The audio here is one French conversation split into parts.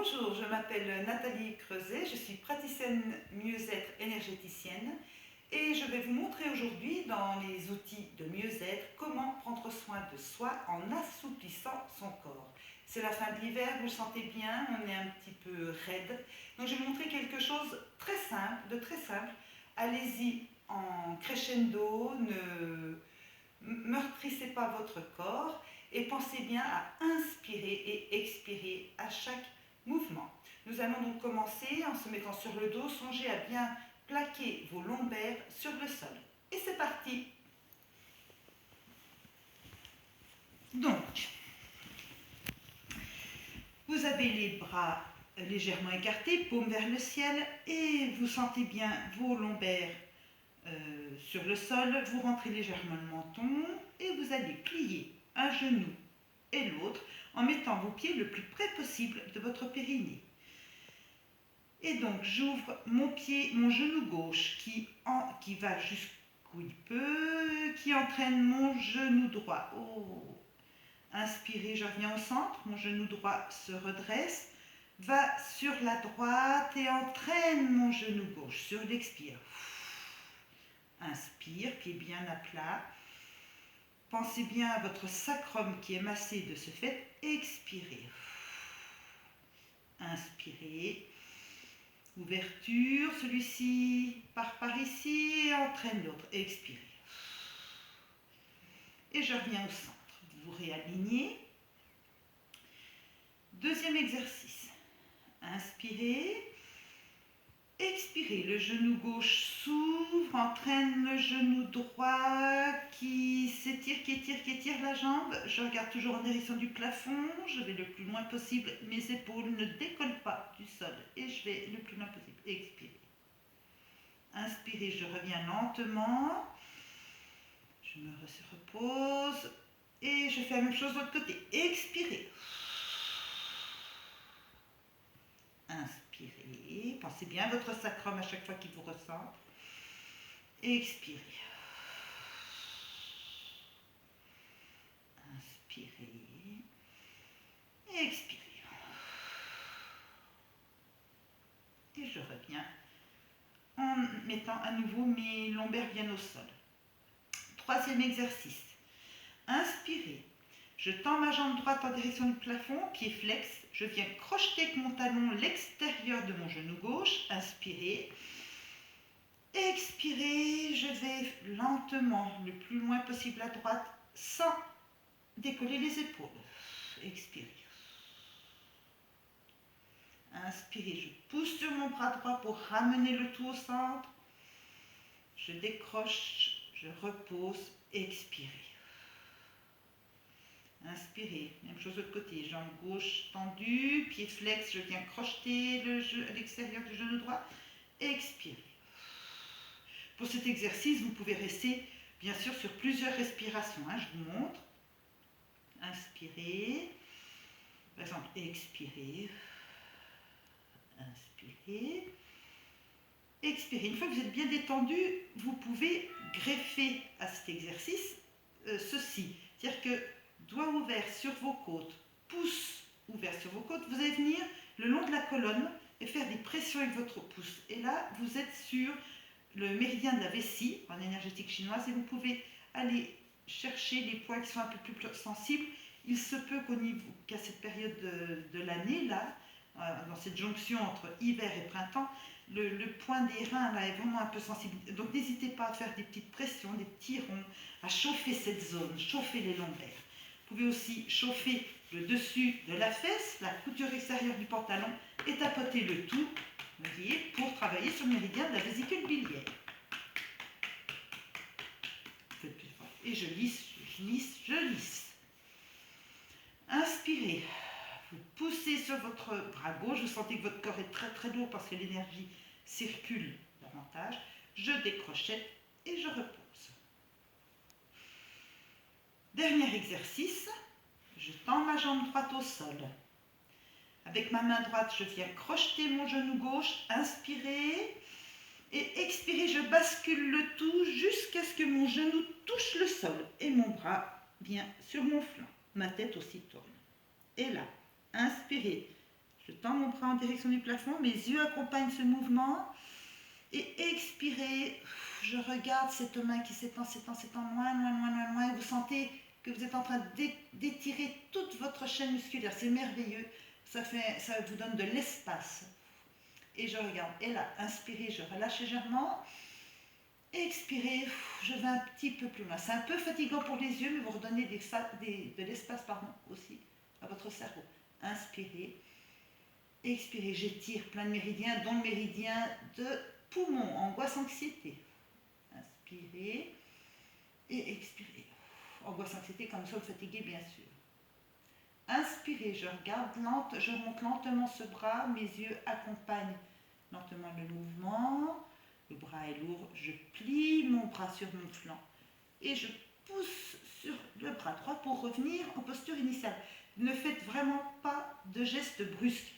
Bonjour, je m'appelle Nathalie Creuset, je suis praticienne mieux-être énergéticienne et je vais vous montrer aujourd'hui dans les outils de mieux-être comment prendre soin de soi en assouplissant son corps. C'est la fin de l'hiver, vous le sentez bien, on est un petit peu raide. Donc je vais vous montrer quelque chose de très simple. Allez-y en crescendo, ne meurtrissez pas votre corps et pensez bien à inspirer et expirer à chaque mouvement. Nous allons donc commencer en se mettant sur le dos. Songez à bien plaquer vos lombaires sur le sol. Et c'est parti. Donc, vous avez les bras légèrement écartés, paume vers le ciel, et vous sentez bien vos lombaires sur le sol. Vous rentrez légèrement le menton et vous allez plier un genou et l'autre en mettant vos pieds le plus près possible de votre périnée. Et donc j'ouvre mon genou gauche qui va jusqu'où il peut, qui entraîne mon genou droit. Oh. Inspirez, je reviens au centre, mon genou droit se redresse, va sur la droite et entraîne mon genou gauche sur l'expire. Inspire, pied bien à plat. Pensez bien à votre sacrum qui est massé de ce fait. Expirez. Inspirez. Ouverture, celui-ci part par ici et entraîne l'autre. Expirez. Et je reviens au centre. Vous réalignez. Deuxième exercice. Inspirez. Expirez. Le genou gauche s'ouvre, entraîne le genou droit qui s'étire, qui étire la jambe. Je regarde toujours en direction du plafond. Je vais le plus loin possible. Mes épaules ne décollent pas du sol. Et je vais le plus loin possible. Expirez. Inspirez, je reviens lentement. Je me repose. Et je fais la même chose de l'autre côté. Expirez. Inspirez. Pensez bien à votre sacrum à chaque fois qu'il vous recentre. Expirez. Inspirez. Expirez. Et je reviens en mettant à nouveau mes lombaires bien au sol. Troisième exercice. Inspirez. Je tends ma jambe droite en direction du plafond, pied flex. Je viens crocheter avec mon talon l'extérieur de mon genou gauche. Inspirez. Expirez. Je vais lentement, le plus loin possible à droite, sans décoller les épaules. Expirez. Inspirez. Je pousse sur mon bras droit pour ramener le tout au centre. Je décroche. Je repose. Expirez. Inspirez, même chose de l'autre côté, jambe gauche tendue, pied flex, je viens crocheter à l'extérieur du genou droit. Expirez. Pour cet exercice, vous pouvez rester bien sûr sur plusieurs respirations. Je vous montre. Inspirez. Par exemple, expirez. Inspirez. Expirez. Une fois que vous êtes bien détendu, vous pouvez greffer à cet exercice ceci. C'est-à-dire que doigt ouvert sur vos côtes, pouce ouvert sur vos côtes, vous allez venir le long de la colonne et faire des pressions avec votre pouce. Et là, vous êtes sur le méridien de la vessie en énergétique chinoise et vous pouvez aller chercher les points qui sont un peu plus sensibles. Il se peut qu'à cette période de l'année, là, dans cette jonction entre hiver et printemps, le point des reins là est vraiment un peu sensible. Donc n'hésitez pas à faire des petites pressions, des petits ronds, à chauffer cette zone, chauffer les lombaires. Vous pouvez aussi chauffer le dessus de la fesse, la couture extérieure du pantalon et tapoter le tout, vous voyez, pour travailler sur le méridien de la vésicule biliaire. Et je lisse, je lisse, je lisse. Inspirez. Vous poussez sur votre bras gauche, vous sentez que votre corps est très très lourd parce que l'énergie circule davantage. Je décrochette et je repose. Dernier exercice, je tends ma jambe droite au sol. Avec ma main droite, je viens crocheter mon genou gauche, inspirez et expirez, je bascule le tout jusqu'à ce que mon genou touche le sol et mon bras vient sur mon flanc. Ma tête aussi tourne. Et là, inspirez, Je tends mon bras en direction du plafond, mes yeux accompagnent ce mouvement. Et expirez, je regarde cette main qui s'étend, loin, loin, loin, loin, loin. Vous sentez que vous êtes en train d'étirer toute votre chaîne musculaire. C'est merveilleux. Ça vous donne de l'espace. Et je regarde. Et là, inspirez, je relâche légèrement. Expirez, je vais un petit peu plus loin. C'est un peu fatigant pour les yeux, mais vous redonnez de l'espace aussi à votre cerveau. Inspirez. Expirez, j'étire plein de méridiens, dont le méridien de poumon, angoisse, anxiété. Inspirez et expirez. Angoisse, anxiété, quand nous sommes fatigués, bien sûr. Inspirez, je regarde, je remonte lentement ce bras, mes yeux accompagnent lentement le mouvement. Le bras est lourd, je plie mon bras sur mon flanc et je pousse sur le bras droit pour revenir en posture initiale. Ne faites vraiment pas de gestes brusques.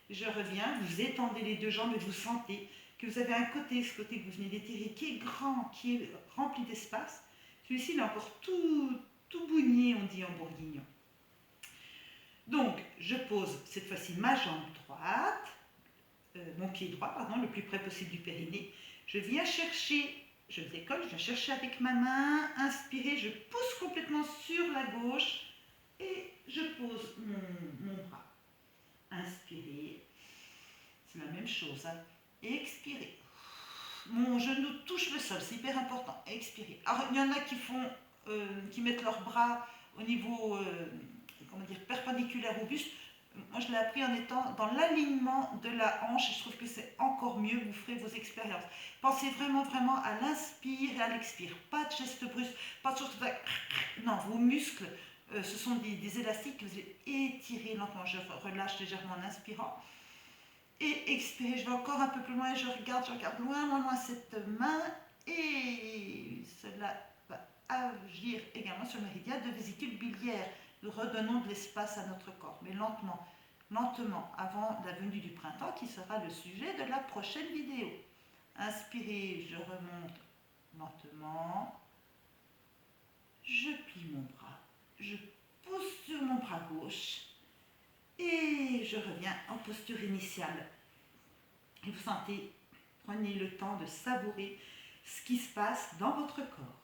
Je reviens, vous étendez les deux jambes et vous sentez que vous avez ce côté que vous venez d'étirer, qui est grand, qui est rempli d'espace. Celui-ci, il est encore tout bougné, on dit en bourguignon. Donc, je pose cette fois-ci ma jambe droite, mon pied droit, pardon, le plus près possible du périnée. Je viens chercher, je décolle, je viens chercher avec ma main, inspirez, je pousse complètement sur la gauche et je pose mon bras. Inspirez, c'est la même chose, hein. Expirez. Mon genou touche le sol, c'est hyper important. Expirez. Alors, il y en a qui mettent leurs bras au niveau perpendiculaire au buste. Moi, je l'ai appris en étant dans l'alignement de la hanche et je trouve que c'est encore mieux. Vous ferez vos expériences. Pensez vraiment, vraiment à l'inspire et à l'expire. Pas de geste brusque, pas de choses. Non, vos muscles, ce sont des élastiques que vous allez étirer lentement. Je relâche légèrement en inspirant. Et expirez, je vais encore un peu plus loin, je regarde loin, loin, loin cette main et cela va agir également sur le méridien de vésicule biliaire. Nous redonnons de l'espace à notre corps, mais lentement, lentement, avant la venue du printemps qui sera le sujet de la prochaine vidéo. Inspirez, je remonte lentement, je plie mon bras, je pousse sur mon bras gauche. Et je reviens en posture initiale. Et vous sentez, prenez le temps de savourer ce qui se passe dans votre corps.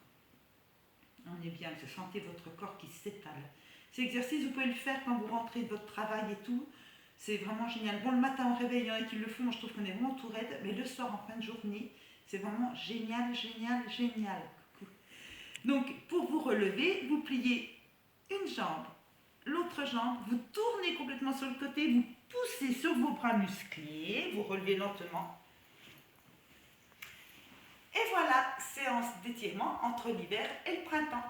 On est bien, vous sentez votre corps qui s'étale. Cet exercice, vous pouvez le faire quand vous rentrez de votre travail et tout. C'est vraiment génial. Bon, le matin au réveil, il y en a qui le font, moi je trouve qu'on est vraiment tout raide. Mais le soir, en fin de journée, c'est vraiment génial, génial, génial. Donc, pour vous relever, vous pliez une jambe, l'autre jambe, vous tournez complètement sur le côté, vous poussez sur vos bras musclés, vous relevez lentement. Et voilà, séance d'étirement entre l'hiver et le printemps.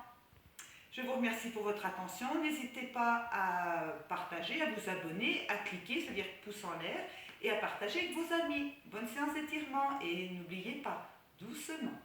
Je vous remercie pour votre attention. N'hésitez pas à partager, à vous abonner, à cliquer, c'est-à-dire pouce en l'air, et à partager avec vos amis. Bonne séance d'étirement et n'oubliez pas, doucement.